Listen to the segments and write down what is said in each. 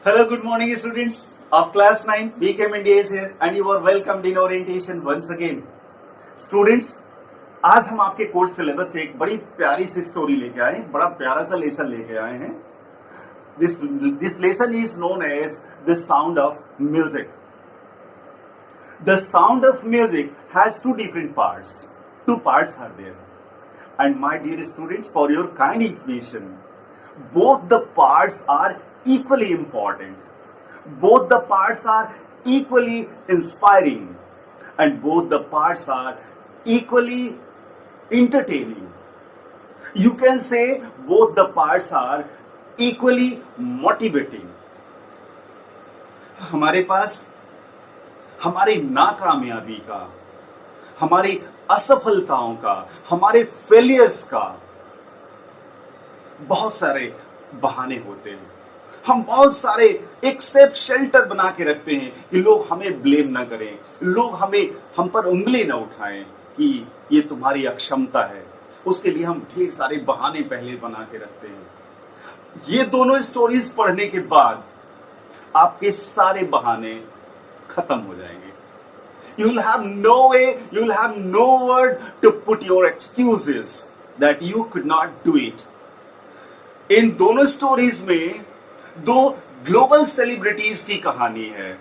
Hello, good morning, students of class 9. BKM India is here and you are welcomed in orientation once again. Students, आज हम आपके course syllabus से एक बड़ी प्यारी सी स्टोरी लेके आए हैं, बड़ा प्यारा सा लेसन लेके आए हैं. This lesson is known as the sound of music. The sound of music has two different parts. Two parts are there. And my dear students, for your kind information, both the parts are equally important. Both the parts are equally inspiring. And both the parts are equally entertaining. You can say both the parts are equally motivating. हमारे पास हमारी नाकामयाबी का, हमारी असफलताओं का, हमारे failures का बहुत सारे बहाने होते हैं. हम बहुत सारे एक सेफ शेल्टर बना के रखते हैं कि लोग हमें ब्लेम ना करें, लोग हम पर उंगली ना उठाएं कि ये तुम्हारी अक्षमता है. उसके लिए हम ढेर सारे बहाने पहले बना के रखते हैं. ये दोनों स्टोरीज पढ़ने के बाद आपके सारे बहाने खत्म हो जाएंगे. You will have no way, you will have no word to put your excuses that you could not do it. इन दोनों स्टोरीज में दो ग्लोबल सेलिब्रिटीज की कहानी है.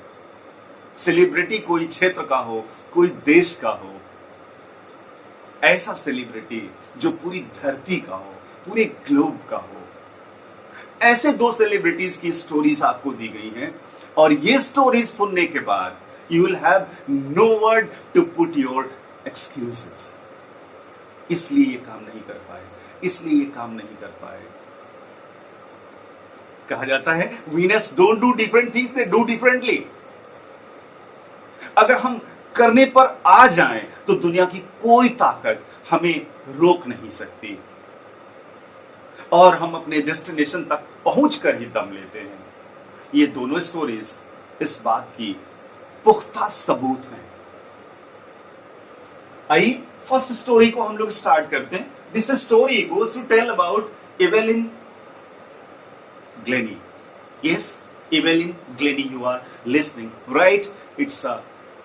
सेलिब्रिटी कोई क्षेत्र का हो, कोई देश का हो, ऐसा सेलिब्रिटी जो पूरी धरती का हो, पूरे ग्लोब का हो. ऐसे दो सेलिब्रिटीज की स्टोरीज आपको दी गई हैं और ये स्टोरीज सुनने के बाद you will have no word to put your excuses. इसलिए ये काम नहीं कर पाए, इसलिए ये काम नहीं कर पाए. कहा जाता है Venus don't do different things, they do differently. अगर हम करने पर आ जाएं तो दुनिया की कोई ताकत हमें रोक नहीं सकती और हम अपने डेस्टिनेशन तक पहुंचकर ही दम लेते हैं. ये दोनों स्टोरीज इस बात की पुख्ता सबूत हैं. आइए फर्स्ट स्टोरी को हम लोग स्टार्ट करते हैं. This story goes to tell about Evelyn Glennie. Yes, Evelyn Glennie, you are listening right.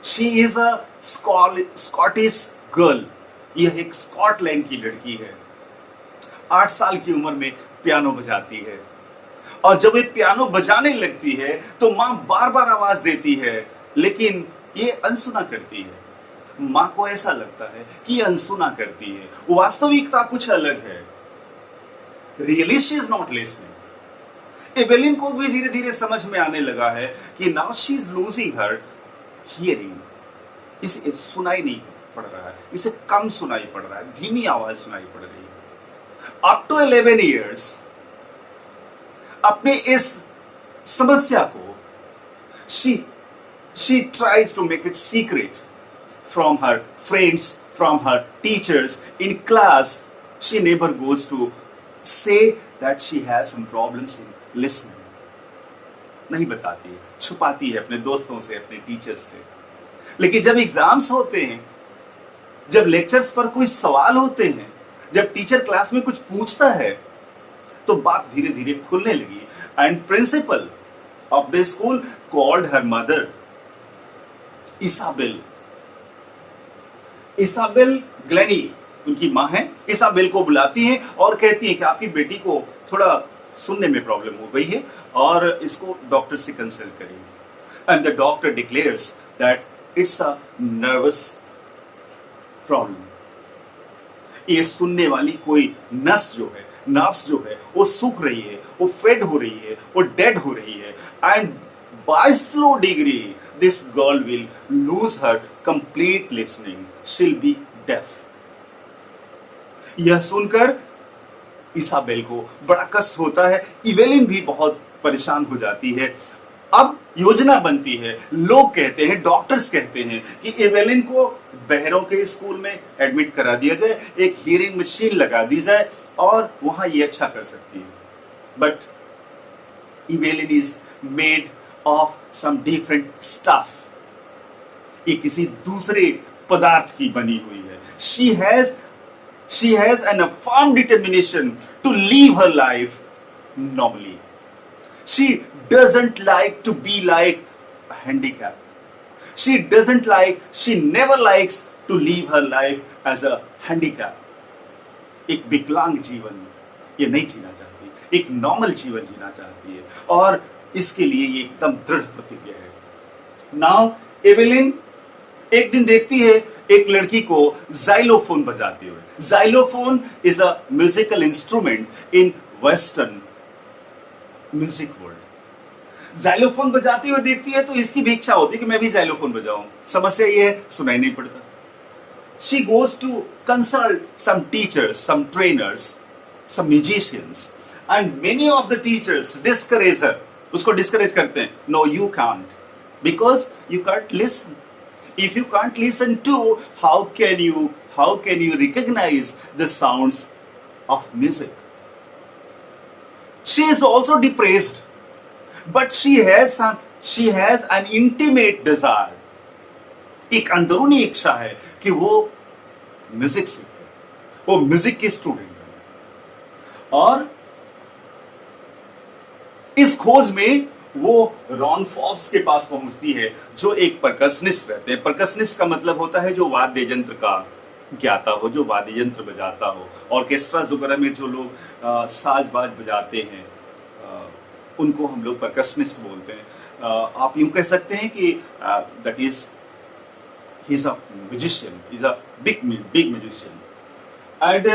She is a Scottish girl. यह एक स्कॉटलैंड की लड़की है. 8 साल की उम्र में पियानो बजाती है और जब ये पियानो बजाने लगती है तो मां बार बार आवाज देती है लेकिन ये अनसुना करती है. मां को ऐसा लगता है कि ये अनसुना करती है, वास्तविकता कुछ अलग है. Really she is not listening. Evelyn को भी धीरे धीरे समझ में आने लगा है कि now she is losing her hearing. इसे सुनाई नहीं पड़ रहा है, इसे कम सुनाई पड़ रहा है, धीमी आवाज सुनाई पड़ रही है. अप टू 11 years अपने इस समस्या को she tries to make it secret from her friends, from her teachers in class. She never goes to say that she has some problems in listening. नहीं बताती है, छुपाती है अपने दोस्तों से, अपने टीचर्स से. लेकिन जब एग्जाम्स होते हैं, जब लेक्चर्स पर कोई सवाल होते हैं, जब टीचर क्लास में कुछ पूछता है तो बात धीरे धीरे खुलने लगी. And principal of the school called her mother Isabel. Isabel Glennie उनकी मां है. इसाबेल को बुलाती है और कहती है कि आपकी बेटी को थोड़ा सुनने में प्रॉब्लम हो गई है और इसको डॉक्टर से कंसल्ट करिए. And the doctor declares that it's a nervous problem. ये सुनने वाली कोई नस जो है, नर्व्स जो है, वो सूख रही है, वो फेड हो रही है, वो डेड हो रही है. And by slow degree this girl will lose her complete listening. She'll be deaf. यह सुनकर इसाबेल को बड़ा कष्ट होता है. इवेलिन भी बहुत परेशान हो जाती है. अब योजना बनती है, लोग कहते हैं, डॉक्टर्स कहते हैं कि एवेलिन को बहरों के स्कूल में एडमिट करा दिया जाए, एक हियरिंग मशीन लगा दी जाए और वहां ये अच्छा कर सकती है. But Evelyn is made of some different stuff. ये किसी दूसरे पदार्थ की बनी हुई है. she has an a firm determination to live her life normally. She doesn't like to be like a handicap. She never likes to live her life as a handicap. एक विकलांग जीवन ये नहीं जीना चाहती, एक नॉर्मल जीवन जीना चाहती है, और इसके लिए ये एकदम दृढ़ प्रतिज्ञा है। नाउ एवेलिन एक दिन देखती है एक लड़की को जाइलोफोन बजाते हुए। Xylophone is a musical instrument in western music world. Xylophone बजाते हुए देखती है तो इसकी भी इच्छा होती है कि मैं भी जाइलोफोन बजाऊं। समस्या ये है सुनाई नहीं पड़ता। She goes to consult some teachers, some trainers, some musicians, and many of the teachers discourage her. उसको discourage करते हैं, no you can't, because you can't listen. If you can't listen to, how can you recognize the sounds of music? She is also depressed, but she has an intimate desire. एक अंदरूनी इच्छा है कि वो music सीखे, वो music की student बने। और इस खोज में वो रॉन फॉब्स के पास पहुंचती है, जो एक परकशनिस्ट रहते हैं। परकशनिस्ट का मतलब होता है जो वाद्य यंत्र का ज्ञाता हो, जो वाद्य यंत्र बजाता हो। ऑर्केस्ट्राज वगैरह में जो लोग साज बाज बजाते हैं उनको हम लोग परकशनिस्ट बोलते हैं। आप यूं कह सकते हैं कि that is he's a musician, he's a big musician. And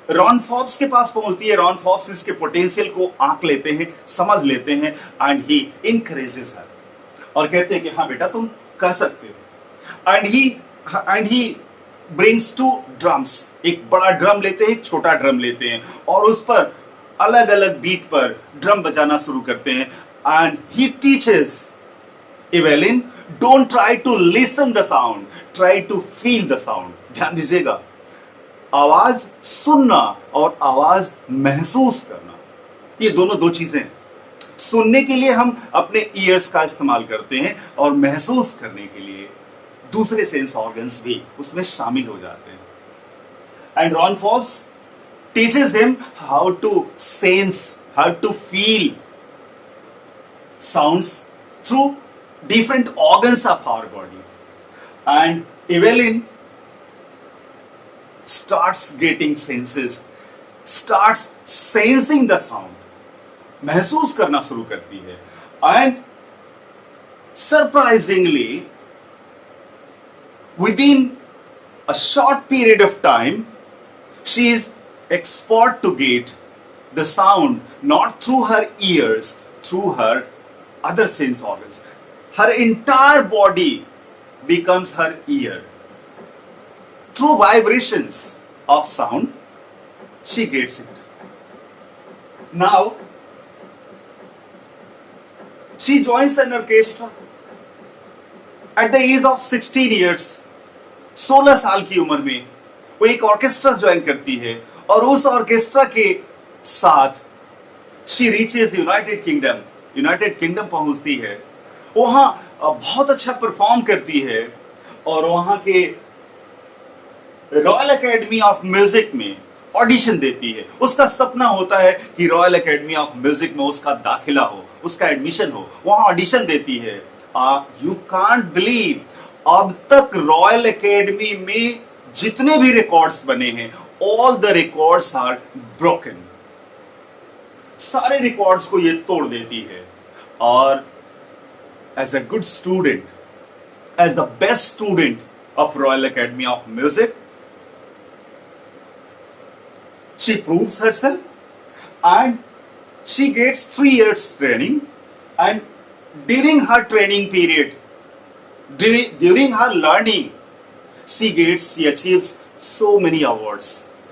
Ron Forbes के पास पहुंचती है। रॉन फॉब्स इसके पोटेंशियल को आंक लेते हैं, समझ लेते हैं, एंड ही इनकरेजेस हर, और कहते हैं कि हाँ बेटा तुम कर सकते हो। And he brings two drums, एक बड़ा ड्रम लेते हैं, एक छोटा ड्रम लेते हैं, और उस पर अलग अलग बीट पर ड्रम बजाना शुरू करते हैं। And he teaches Evelyn, don't try to listen the sound, try to feel the sound. ध्यान दीजिएगा, आवाज सुनना और आवाज महसूस करना, ये दोनों दो चीजें हैं। सुनने के लिए हम अपने ईयर्स का इस्तेमाल करते हैं, और महसूस करने के लिए दूसरे सेंस ऑर्गन्स भी उसमें शामिल हो जाते हैं। And Ron Forbes teaches him how to sense, how to feel sounds through different organs of our body. And Evelyn starts getting senses, starts sensing the sound, महसूस करना शुरू करती है। And surprisingly, within a short period of time, she is expert to get the sound not through her ears, through her other sense organs. Her entire body becomes her ear. Through vibrations of sound, she gets it. Now, she joins an orchestra at the age of 16 years. 16 साल की उम्र में वो एक orchestra join करती है, और उस ऑर्केस्ट्रा के साथ she reaches यूनाइटेड किंगडम पहुंचती है। वहां बहुत अच्छा परफॉर्म करती है, और वहां के रॉयल एकेडमी ऑफ म्यूजिक में ऑडिशन देती है। उसका सपना होता है कि रॉयल एकेडमी ऑफ म्यूजिक में उसका दाखिला हो, उसका एडमिशन हो। वहां ऑडिशन देती है। यू कांट बिलीव, अब तक रॉयल एकेडमी में जितने भी रिकॉर्ड्स बने हैं, all the records are broken. सारे रिकॉर्ड्स को ये तोड़ देती है, और as a good student, as the best student of Royal Academy of Music, she proves herself, and she gets 3 years training, and during her training period, during her learning, she achieves so many awards,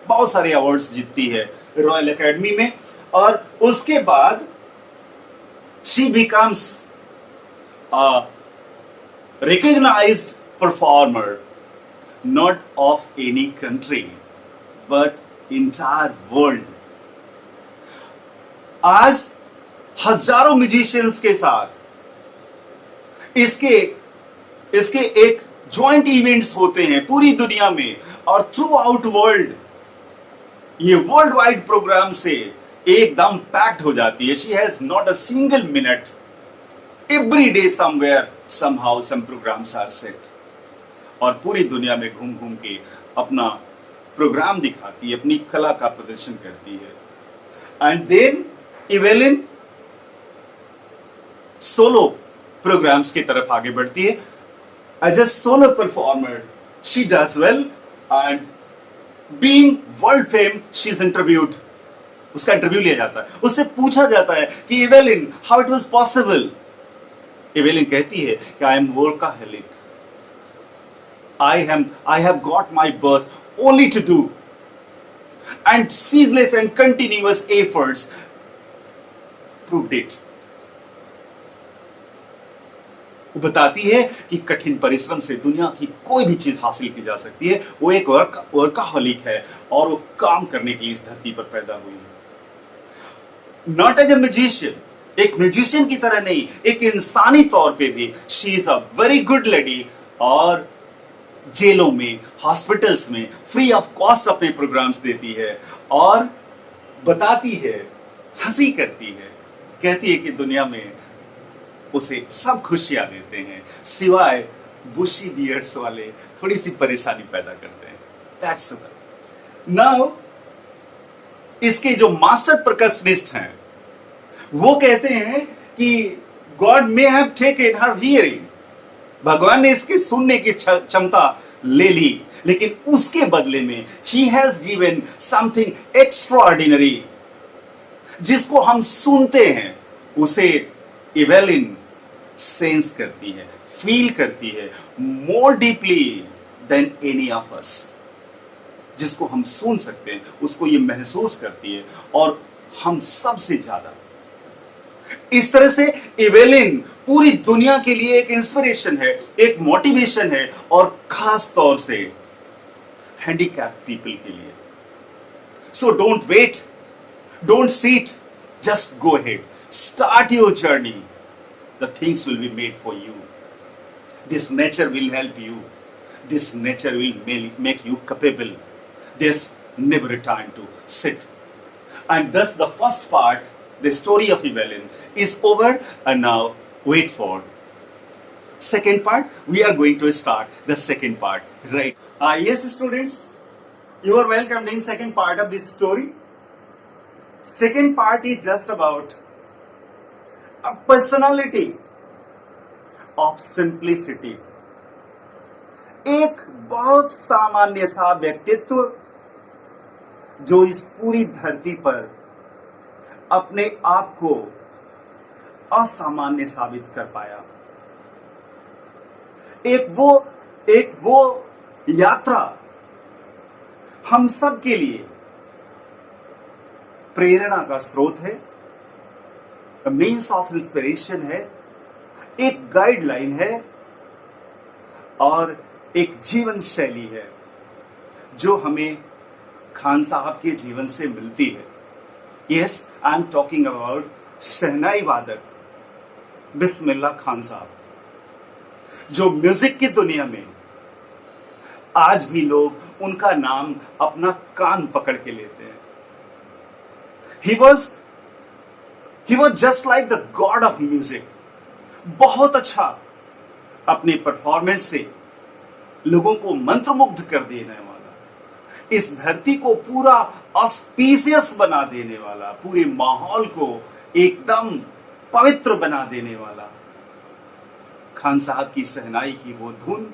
बहुत सारे awards जीतती है royal academy में। और उसके बाद she becomes a recognized performer, not of any country, but entire world. आज हजारों म्यूजिशियंस के साथ इसके एक जॉइंट इवेंट्स होते हैं पूरी दुनिया में, और थ्रू आउट वर्ल्ड ये वर्ल्ड वाइड प्रोग्राम से एकदम पैक्ड हो जाती है. She has not a single minute. Every day somewhere somehow some programs are set. और पूरी दुनिया में घूम घूम के अपना प्रोग्राम दिखाती है, अपनी कला का प्रदर्शन करती है. And then Evelyn solo programs की तरफ आगे बढ़ती है. As a solo performer she does well and being world fame she is interviewed. उसका इंटरव्यू लिया जाता है, उससे पूछा जाता है कि Evelyn how it was possible. Evelyn कहती है कि I am workaholic. I have got my birth only to do and ceaseless and continuous efforts proved it. वो बताती है कि कठिन परिश्रम से दुनिया की कोई भी चीज हासिल की जा सकती है. वो एक वर्काहोलिक है और वो काम करने के लिए इस धरती पर पैदा हुई है. नॉट एज ए म्यूजिशियन, एक म्यूजिशियन की तरह नहीं, एक इंसानी तौर पे भी she is a very good lady. और जेलों में, हॉस्पिटल्स में फ्री ऑफ कॉस्ट अपने प्रोग्राम्स देती है और बताती है, हंसी करती है, कहती है कि दुनिया में उसे सब खुशियां देते हैं सिवाय बुशी बियर्ड्स वाले थोड़ी सी परेशानी पैदा करते हैं. That's it. नाउ इसके जो मास्टर परकशनिस्ट हैं वो कहते हैं कि God may have taken her hearing. भगवान ने इसकी सुनने की क्षमता ले ली, लेकिन उसके बदले में he has given something extraordinary. जिसको हम सुनते हैं उसे इवेलिन सेंस करती है, फील करती है more deeply than any of us. जिसको हम सुन सकते हैं उसको ये महसूस करती है और हम सबसे ज्यादा. इस तरह से इवेलिन पूरी दुनिया के लिए एक इंस्पिरेशन है, एक मोटिवेशन है और खास तौर से हैंडीकैप्ड पीपल के लिए. So don't wait, don't seat, just go ahead, start your journey. The things will be made for you. This nature will help you. This nature will make you capable. There's never a time to sit. And thus the first part, the story of Evelyn, is over. And now wait for second part. We are going to start the second part. Right. Yes, students, you are welcome in second part of this story. Second part is just about a personality of simplicity. एक बहुत सामान्य सा व्यक्तित्व जो इस पूरी धरती पर अपने आप को असामान्य साबित कर पाया. एक वो यात्रा हम सब के लिए प्रेरणा का स्रोत है, मीन्स ऑफ इंस्पिरेशन है, एक गाइडलाइन है और एक जीवन शैली है जो हमें खान साहब के जीवन से मिलती है. Yes, I am talking about shehnai वादक बिस्मिल्लाह खान साहब, जो म्यूजिक की दुनिया में आज भी लोग उनका नाम अपना कान पकड़ के लेते हैं. He was just like the god of music. बहुत अच्छा अपने परफॉर्मेंस से लोगों को मंत्रमुग्ध कर देने वाला, इस धरती को पूरा ऑस्पिशियस बना देने वाला, पूरे माहौल को एकदम पवित्र बना देने वाला खान साहब की शहनाई की वो धुन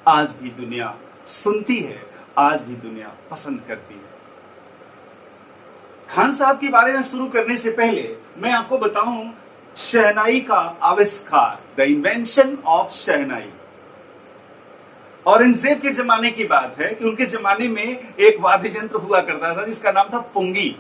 आज भी दुनिया सुनती है, आज भी दुनिया पसंद करती है. खान साहब के बारे में शुरू करने से पहले मैं आपको बताऊं शहनाई का आविष्कार, द इन्वेंशन ऑफ शहनाई. औरंगजेब के जमाने की बात है कि उनके जमाने में एक वाद्य यंत्र हुआ करता था जिसका नाम था पुंगी.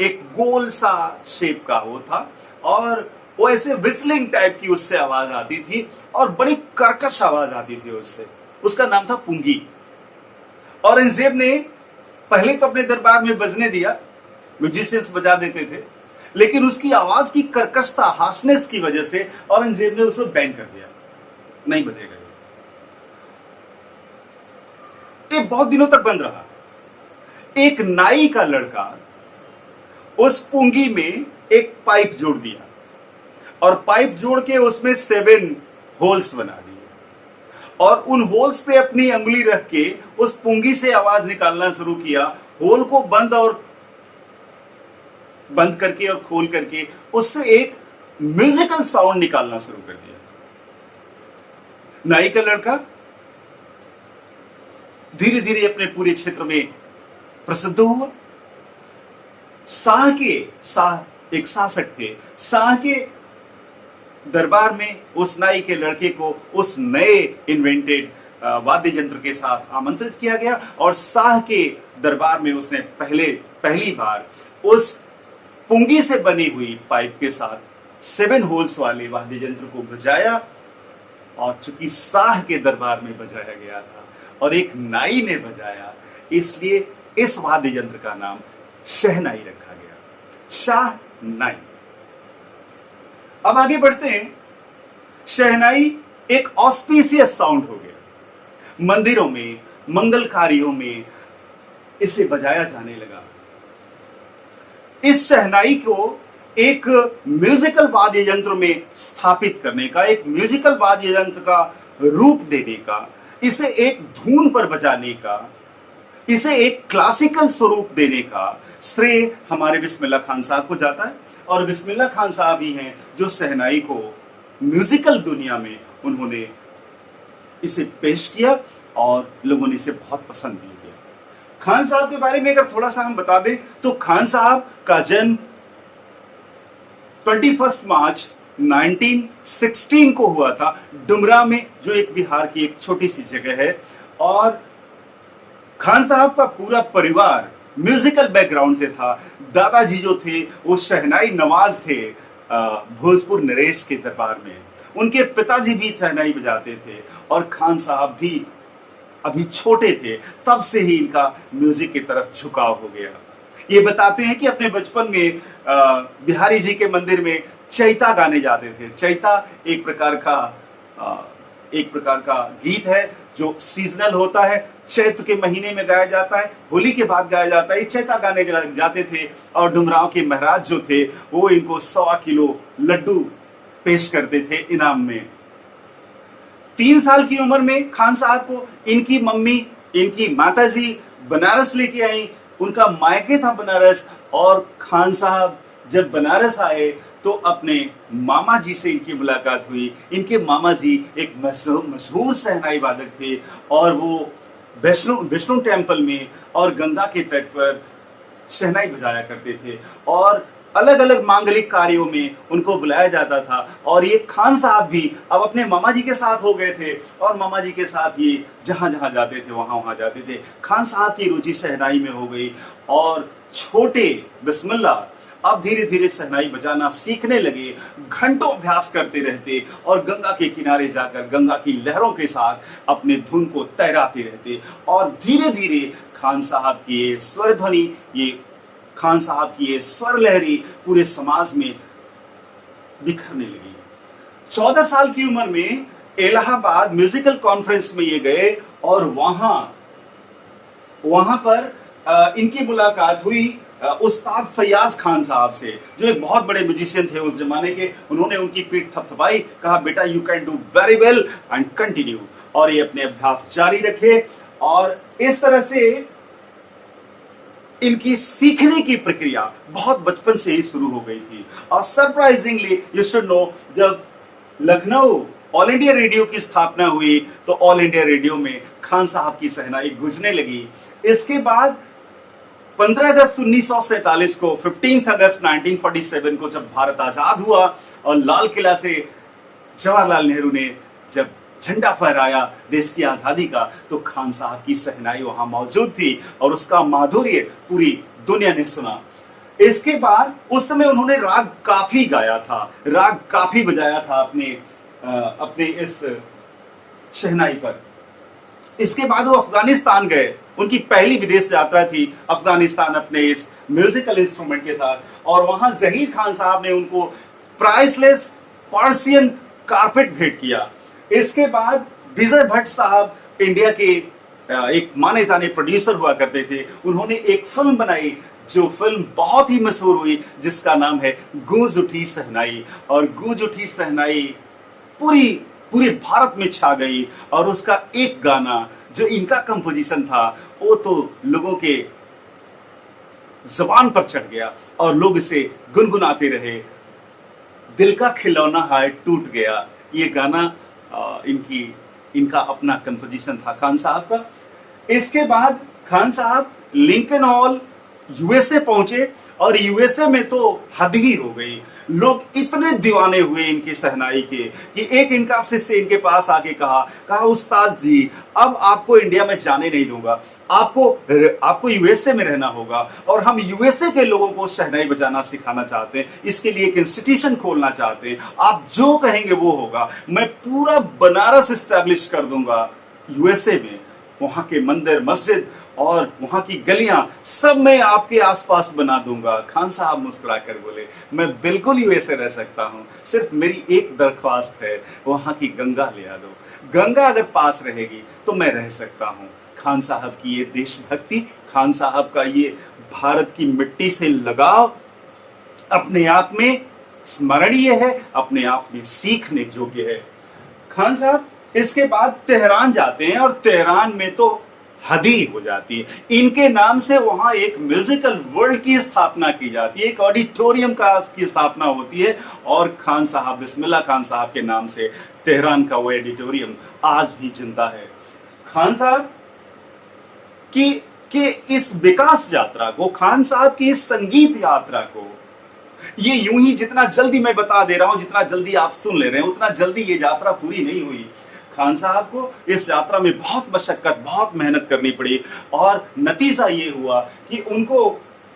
एक गोल सा शेप का वो था और वो ऐसे विस्लिंग टाइप की उससे आवाज आती थी और बड़ी कर्कश आवाज आती थी उससे. उसका नाम था पुंगी. औरंगजेब ने पहले तो अपने दरबार में बजने दिया, म्यूजिशियंस बजा देते थे, लेकिन उसकी आवाज की कर्कशता, हार्शनेस की वजह से औरंगजेब ने उसे बैन कर दिया, नहीं बजेगा. ये बहुत दिनों तक बंद रहा. एक नाई का लड़का उस पुंगी में एक पाइप जोड़ दिया और पाइप जोड़ के उसमें 7 होल्स बना दिए और उन होल्स पे अपनी अंगुली रख के उस पुंगी से आवाज निकालना शुरू किया। होल को बंद करके और खोल करके उससे एक म्यूजिकल साउंड निकालना शुरू कर दिया। नाई का लड़का धीरे धीरे अपने पूरे क्षेत्र में प्रसिद्ध हुआ। शाह एक शासक थे। शाह के दरबार में उस नाई के लड़के को उस नए इन्वेंटेड वाद्य यंत्र के साथ आमंत्रित किया गया और शाह के दरबार में उसने पहली बार उस पुंगी से बनी हुई पाइप के साथ 7 होल्स वाले वाद्य यंत्र को बजाया। और चूंकि शाह के दरबार में बजाया गया था और एक नाई ने बजाया, इसलिए इस वाद्य यंत्र का नाम शहनाई रखा गया, शाह नाई। अब आगे बढ़ते हैं। शहनाई एक ऑस्पिशियस साउंड हो गया। मंदिरों में, मंगल कार्यों में इसे बजाया जाने लगा। इस शहनाई को एक म्यूजिकल वाद्य यंत्र में स्थापित करने का, एक म्यूजिकल वाद्य यंत्र का रूप देने का, इसे एक धुन पर बजाने का, इसे एक क्लासिकल स्वरूप देने का श्रेय हमारे बिस्मिल्लाह खान साहब को जाता है। और बिस्मिल्लाह खान साहब ही हैं जो शहनाई को म्यूजिकल दुनिया में उन्होंने इसे पेश किया और लोगों ने इसे बहुत पसंद भी किया। खान साहब के बारे में अगर थोड़ा सा हम बता दें तो खान साहब का जन्म 21 मार्च 1916 को हुआ था डुमरा में, जो एक बिहार की एक छोटी सी जगह है। और खान साहब का पूरा परिवार म्यूजिकल बैकग्राउंड से था। दादाजी जो थे वो शहनाई नवाज थे भोजपुर नरेश के दरबार में। उनके पिताजी भी शहनाई बजाते थे और खान साहब भी अभी छोटे थे, तब से ही इनका म्यूजिक की तरफ झुकाव हो गया। ये बताते हैं कि अपने बचपन में बिहारी जी के मंदिर में चैता गाने जाते थे। चैता एक प्रकार का गीत है जो सीजनल होता है, चैत्र के महीने में गाया जाता है, होली के बाद गाया जाता है। चैता गाने जाते थे और डुमराव के महाराज जो थे वो इनको 1.25 किलो लड्डू पेश करते थे इनाम में। 3 साल की उम्र में खान साहब को इनकी माताजी बनारस लेके आई। उनका मायके था बनारस और खान साहब जब बनारस आए तो अपने मामा जी से इनकी मुलाकात हुई। इनके मामा जी एक मशहूर शहनाई वादक थे और वो विष्णु टेम्पल में और गंगा के तट पर शहनाई बजाया करते थे और अलग अलग मांगलिक कार्यों में उनको बुलाया जाता था। और ये खान साहब भी अब अपने मामा जी के साथ हो गए थे और मामा जी के साथ ये जहां जहां जाते थे वहां जाते थे। खान साहब की रुचि शहनाई में हो गई और छोटे बिस्मिल्लाह अब धीरे धीरे शहनाई बजाना सीखने लगे। घंटों अभ्यास करते रहते और गंगा के किनारे जाकर गंगा की लहरों के साथ अपने धुन को तैराते रहते और धीरे धीरे खान साहब की ये स्वर ध्वनि, खान साहब की ये स्वर लहरी पूरे समाज में बिखरने लगी। 14 साल की उम्र में इलाहाबाद म्यूजिकल कॉन्फ्रेंस में ये गए और वहां पर इनकी मुलाकात हुई उस्ताद फैयाज खान साहब से, जो एक बहुत बड़े म्यूजिशियन थे उस जमाने के। उन्होंने उनकी पीठ थपथपाई, कहा बेटा you can do very well and continue, और ये अपने अभ्यास जारी रखे। और इस तरह से इनकी सीखने की प्रक्रिया बहुत बचपन से ही शुरू हो गई थी। और सरप्राइजिंगली यू शुड नो, जब लखनऊ ऑल इंडिया रेडियो की स्थापना हुई तो ऑल इंडिया रेडियो में खान साहब की शहनाई गूंजने लगी। इसके बाद 15 अगस्त 1947 को 15 अगस्त 1947 को जब भारत आजाद हुआ और लाल किला से जवाहरलाल नेहरू ने जब झंडा फहराया देश की आजादी का, तो खान साहब की शहनाई वहां मौजूद थी और उसका माधुर्य पूरी दुनिया ने सुना। इसके बाद उस समय उन्होंने राग काफी गाया था, राग काफी बजाया था अपने इस शहनाई पर। इसके बाद वो अफगानिस्तान गए, उनकी पहली विदेश यात्रा थी अफगानिस्तान अपने इस म्यूजिकल इंस्ट्रूमेंट के साथ, और वहां जहीर खान साहब ने उनको प्राइसलेस पर्शियन कारपेट भेंट किया। इसके बाद विजय भट्ट साहब इंडिया के एक माने जाने प्रोड्यूसर हुआ करते थे। उन्होंने एक फिल्म बनाई जो फिल्म बहुत ही मशहूर हुई जिसका नाम है गूंज उठी शहनाई। और गूंज उठी शहनाई पूरी पूरे भारत में छा गई। और उसका एक गाना जो इनका कंपोजिशन था वो तो लोगों के जबान पर चढ़ गया और लोग इसे गुनगुनाते रहे। दिल का खिलौना हाय टूट गया, ये गाना इनका अपना कंपोजिशन था खान साहब का। इसके बाद खान साहब लिंकन हॉल यूएसए पहुंचे और यूएसए में तो हद ही हो गई। लोग इतने दीवाने हुए इनकी शहनाई के कि एक इनका शिष्य इनके पास आके कहा उस्ताद जी अब आपको इंडिया में जाने नहीं दूंगा, आपको यूएसए में रहना होगा और हम यूएसए के लोगों को शहनाई बजाना सिखाना चाहते हैं, इसके लिए एक इंस्टीट्यूशन खोलना चाहते हैं, आप जो कहेंगे वो होगा, मैं पूरा बनारस इस्टेब्लिश कर दूंगा यूएसए में, वहां के मंदिर मस्जिद और वहां की गलियां सब मैं आपके आसपास बना दूंगा। खान साहब मुस्कुराकर बोले मैं बिल्कुल यूएसए रह सकता हूं, सिर्फ मेरी एक दरख्वास्त है, वहां की गंगा ले आ दो, गंगा अगर पास रहेगी तो मैं रह सकता हूं। खान साहब की ये देशभक्ति, खान साहब का ये भारत की मिट्टी से लगाव अपने आप में स्मरणीय है, अपने आप में सीखने योग्य है। खान साहब इसके बाद तेहरान जाते हैं और तेहरान में तो हद ही हो जाती है। इनके नाम से वहां एक म्यूजिकल वर्ल्ड की स्थापना की जाती है, एक ऑडिटोरियम की स्थापना होती है और खान साहब बिस्मिल्लाह खान साहब के नाम से तेहरान का वो ऑडिटोरियम आज भी जिंदा है। खान साहब की इस विकास यात्रा को, खान साहब की इस संगीत यात्रा को, ये यूं ही जितना जल्दी मैं बता दे रहा हूं, जितना जल्दी आप सुन ले रहे हैं, उतना जल्दी ये यात्रा पूरी नहीं हुई। खान साहब को इस यात्रा में बहुत मशक्कत, बहुत मेहनत करनी पड़ी और नतीजा ये हुआ कि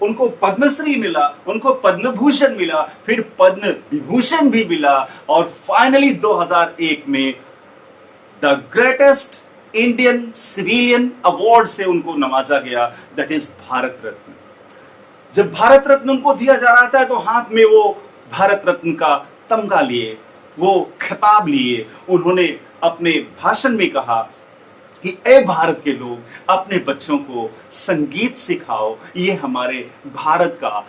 उनको पद्मश्री मिला, उनको पद्म भूषण मिला, फिर पद्म विभूषण भी मिला और फाइनली 2001 में the greatest Indian civilian award से उनको नवाजा गया, दैट इज भारत रत्न। जब भारत रत्न उनको दिया जा रहा था तो हाथ में वो भारत रत्न का तमगा लिए, वो खिताब लिए। उन्होंने अपने भाषण में कहा कि ए भारत के लोग, अपने बच्चों को संगीत सिखाओ, ये हमारे भारत का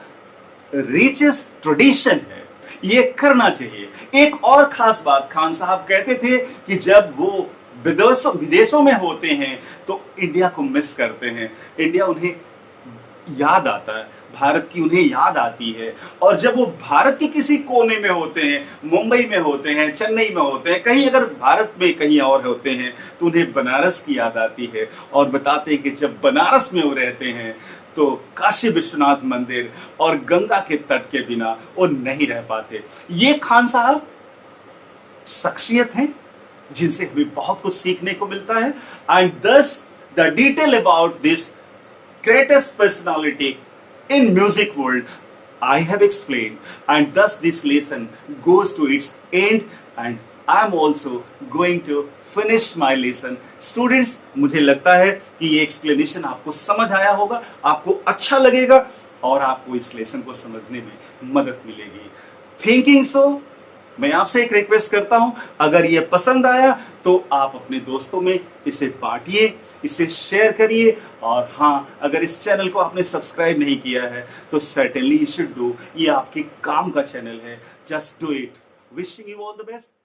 रिचेस्ट ट्रेडिशन है, ये करना चाहिए। एक और खास बात खान साहब कहते थे कि जब वो विदेशों में होते हैं तो इंडिया को मिस करते हैं, इंडिया उन्हें याद आता है, भारत की उन्हें याद आती है। और जब वो भारत के किसी कोने में होते हैं, मुंबई में होते हैं, चेन्नई में होते हैं, कहीं अगर भारत में कहीं और होते हैं तो उन्हें बनारस की याद आती है और बताते हैं कि जब बनारस में वो रहते हैं तो काशी विश्वनाथ मंदिर और गंगा के तट के बिना वो नहीं रह पाते। ये खान साहब शख्सियत हैं जिनसे हमें बहुत कुछ सीखने को मिलता है। एंड दस the detail about this greatest personality in music world I have explained, and thus this lesson goes to its end and I am also going to finish my lesson. Students, मुझे लगता है कि ये explanation आपको समझ आया होगा, आपको अच्छा लगेगा और आपको इस lesson को समझने में मदद मिलेगी। Thinking so, मैं आपसे एक रिक्वेस्ट करता हूं, अगर ये पसंद आया तो आप अपने दोस्तों में इसे बांटिए, इसे शेयर करिए और हाँ, अगर इस चैनल को आपने सब्सक्राइब नहीं किया है तो सर्टेनली यू शुड डू, ये आपके काम का चैनल है, just do it. Wishing you all the best.